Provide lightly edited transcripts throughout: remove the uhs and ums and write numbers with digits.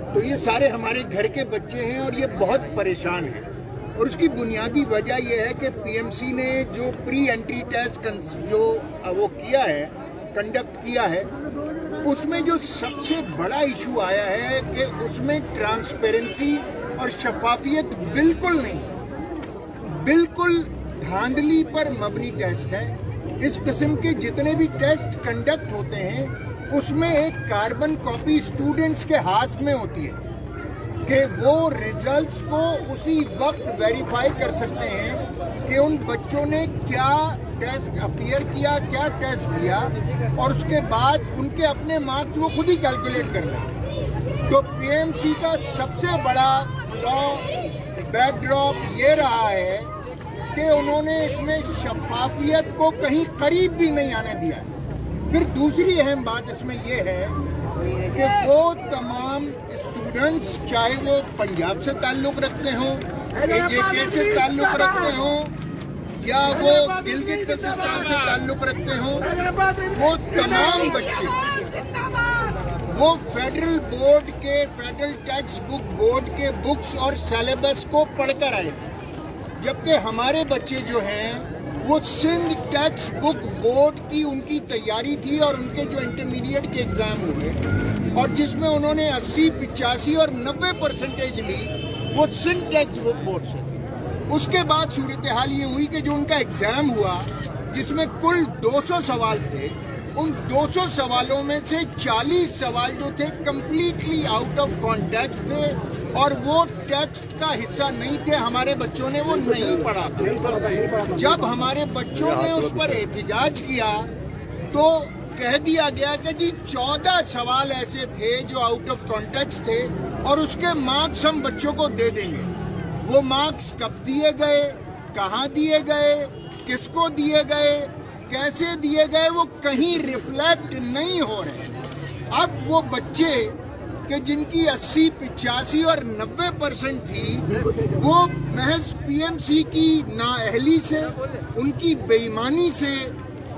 तो ये सारे हमारे घर के बच्चे हैं और ये बहुत परेशान हैं। और उसकी बुनियादी वजह यह है कि पीएमसी ने जो प्री एंट्री टेस्ट जो वो किया है, कंडक्ट किया है, उसमें जो सबसे बड़ा इशू आया है कि उसमें ट्रांसपेरेंसी और शफाफियत बिल्कुल नहीं, बिल्कुल धांधली पर मबनी टेस्ट है। इस किस्म के जितने भी टेस्ट कंडक्ट होते हैं उसमें एक कार्बन कॉपी स्टूडेंट्स के हाथ में होती है कि वो रिजल्ट्स को उसी वक्त वेरीफाई कर सकते हैं कि उन बच्चों ने क्या टेस्ट अपीयर किया, क्या टेस्ट दिया, और उसके बाद उनके अपने मार्क्स वो खुद ही कैलकुलेट कर लें। तो पीएमसी का सबसे बड़ा फ्लॉ बैकड्रॉप ये रहा है कि उन्होंने इसमें शफाफियत को कहीं करीब भी नहीं आने दिया। फिर दूसरी अहम बात इसमें यह है कि वो तमाम स्टूडेंट्स, चाहे वो पंजाब से ताल्लुक़ रखते हों, एजेके से ताल्लुक़ रखते हों, या वो गिलगित बल्तिस्तान से ताल्लुक़ रखते हों, वो तमाम बच्चे वो फेडरल बोर्ड के, फेडरल टेक्स्ट बुक बोर्ड के बुक्स और सिलेबस को पढ़कर आए थे। जबकि हमारे बच्चे जो हैं वो सिंध टेक्स्ट बुक बोर्ड की उनकी तैयारी थी और उनके जो इंटरमीडिएट के एग्जाम हुए और जिसमें उन्होंने 80, 85 और 90% ली, वो सिंध टेक्स्ट बुक बोर्ड से। उसके बाद सूरत हाल ये हुई कि जो उनका एग्जाम हुआ जिसमें कुल 200 सवाल थे, उन 200 सवालों में से 40 सवाल जो थे कम्प्लीटली आउट ऑफ कॉन्टेक्स्ट थे और वो टेक्स्ट का हिस्सा नहीं थे। हमारे बच्चों ने वो नहीं पढ़ा था। जब हमारे बच्चों ने उस पर एहतिजाज किया तो कह दिया गया कि जी 14 सवाल ऐसे थे जो आउट ऑफ कॉन्टेक्स्ट थे और उसके मार्क्स हम बच्चों को दे देंगे। वो मार्क्स कब दिए गए, कहाँ दिए गए, किसको दिए गए, कैसे दिए गए, वो कहीं रिफ्लेक्ट नहीं हो रहे। अब वो बच्चे कि जिनकी 80, 85 और 90% थी, वो महज पीएमसी की नाअहली से, उनकी बेईमानी से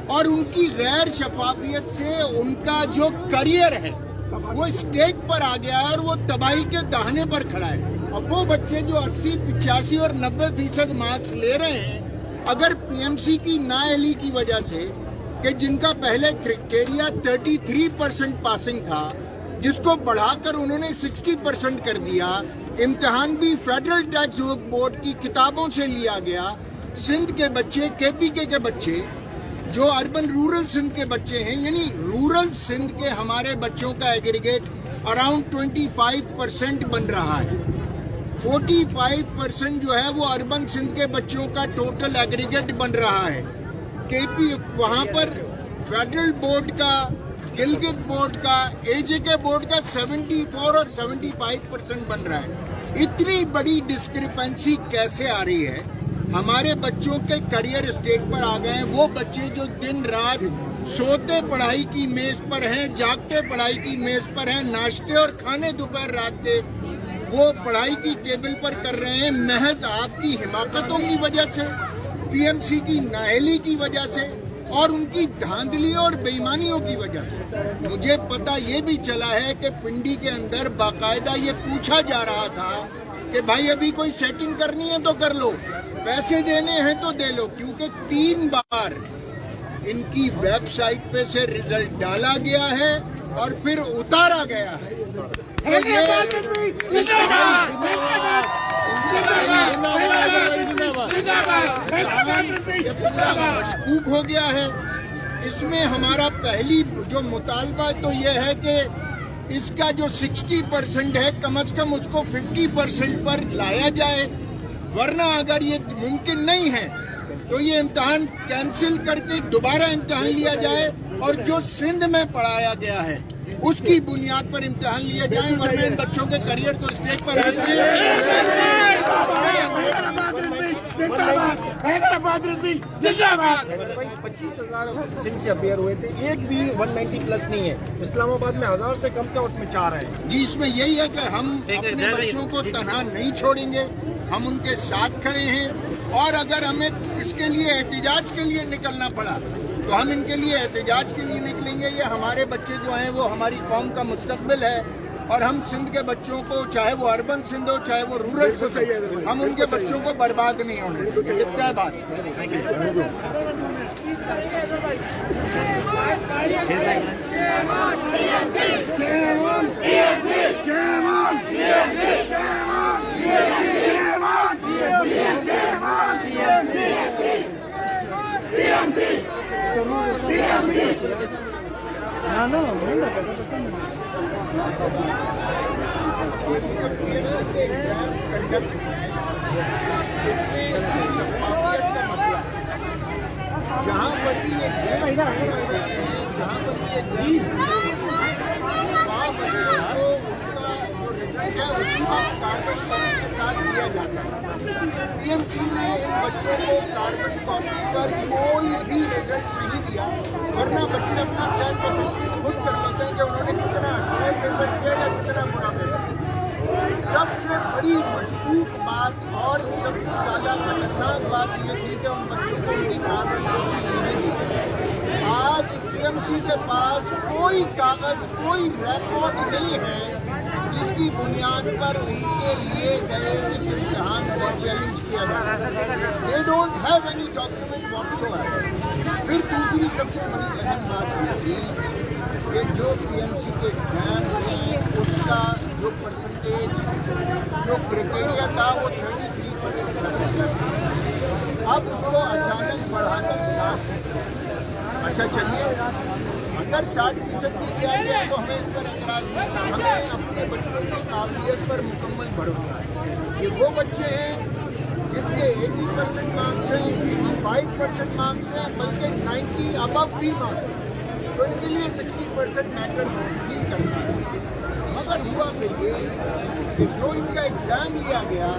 और उनकी गैर शफाफियत से उनका जो करियर है वो स्टेज पर आ गया और वो तबाही के दाहने पर खड़ा है। अब वो बच्चे जो 80, 85 और 90% मार्क्स ले रहे हैं, अगर पीएमसी की नाअहली की वजह से कि जिनका पहले क्राइटेरिया 33% पासिंग था, जिसको बढ़ाकर उन्होंने 60% कर दिया, इम्तिहान भी फेडरल टैक्स बोर्ड की किताबों से लिया गया, सिंध के बच्चे, केपीके के बच्चे, जो अर्बन रूरल सिंध के बच्चे हैं, यानी रूरल सिंध के हमारे बच्चों का एग्रीगेट अराउंड 25% बन रहा है। 45% जो है वो अर्बन सिंध के बच्चों का टोटल एग्रीगेट बन रहा है। केपी वहाँ पर फेडरल बोर्ड का, गिलगित बोर्ड का, एजेके बोर्ड का 74 और 75% बन रहा है। इतनी बड़ी डिस्क्रिपेंसी कैसे आ रही है? हमारे बच्चों के करियर स्टेज पर आ गए हैं। वो बच्चे जो दिन रात सोते पढ़ाई की मेज पर हैं, जागते पढ़ाई की मेज पर हैं, नाश्ते और खाने दोपहर रात के वो पढ़ाई की टेबल पर कर रहे हैं, महज आपकी हिमाकतों की वजह से, पीएमसी की नाअहली की वजह से और उनकी धांधली और बेईमानियों की वजह से। मुझे पता ये भी चला है कि पिंडी के अंदर बाकायदा ये पूछा जा रहा था कि भाई अभी कोई सेटिंग करनी है तो कर लो, पैसे देने हैं तो दे लो, क्योंकि 3 बार इनकी वेबसाइट पे से रिजल्ट डाला गया है और फिर उतारा गया है। तो ये मशकूक हो गया है। इसमें हमारा पहली जो मुतालबा तो ये है कि इसका जो 60% है कम से कम उसको 50% पर लाया जाए, वरना अगर ये मुमकिन नहीं है तो ये इम्तिहान कैंसिल करके दोबारा इम्तिहान लिया जाए और जो सिंध में पढ़ाया गया है उसकी बुनियाद पर इम्तिहान लिए जाए, वरना इन बच्चों के करियर तो स्टेज पर हैदराबाद 25,000 सिंध से अपेयर हुए थे, एक भी 190 प्लस नहीं है। इस्लामाबाद में 1000 से कम था, उसमें 4 है। जी, इसमें यही है कि हम अपने बच्चों को तनहा नहीं छोड़ेंगे, हम उनके साथ खड़े हैं और अगर हमें इसके लिए एहतिजाज के लिए निकलना पड़ा तो हम इनके लिए एहतिजाज के लिए निकलेंगे। ये हमारे बच्चे जो हैं वो हमारी कौम का मुस्तकबिल है اور ہم سندھ کے بچوں کو, چاہے وہ اربن سندھ ہو چاہے وہ رورل سندھ ہو, ہم ان کے بچوں کو برباد نہیں ہونے دیں گے. یہ طے بات جہاں پر بھی یہ جہاں پر بھی یہ وہاں بچوں کو ان کا جو رزلٹ ہے اس کا کاربن کاپی کے ساتھ دیا جاتا ہے. پی ایم سی نے ان بچوں کو کاربن کاپی پر کوئی بھی رزلٹ نہیں دیا, ورنہ بچے اپنا سیلف اسسمنٹ خود کر لیتے ہیں کہ انہوں نے کتنا اچھے پیپر کیا یا کتنا برا پیپر. سب سے بڑی مشکوک بات اور سب سے زیادہ خطرناک بات یہ تھی کہ ان بچوں کو ان کی کاربن کاپی نہیں دی. آج پی ایم سی کے پاس کوئی کاغذ, کوئی ریکارڈ نہیں ہے جس کی بنیاد پر ان کے لیے گئے اس امتحان کو چیلنج کیا جائے. They don't have any document what's ever. پھر دوسری سب سے بڑی اہم بات یہ تھی کہ جو پی ایم سی کے ایگزام ہیں اس کا جو پرسنٹیج, جو کرائٹیریا تھا وہ 33%. اب اس کو اچانک بڑھا کر 60%. اچھا چلیے, اگر 60% بھی کیا گیا تو ہمیں اس پر اعتراض نہیں تھا. ہمیں اپنے بچوں کی قابلیت پر مکمل بھروسہ ہے. یہ وہ بچے ہیں جن کے 80% مارکس ہیں, 85% مارکس ہیں, بلکہ 90 ابو بھی مارکس ہیں, تو ان کے لیے 60% میٹر نہیں کرتا ہے. مگر ہوا کہ یہ کہ جو ان کا ایگزام لیا گیا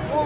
وہ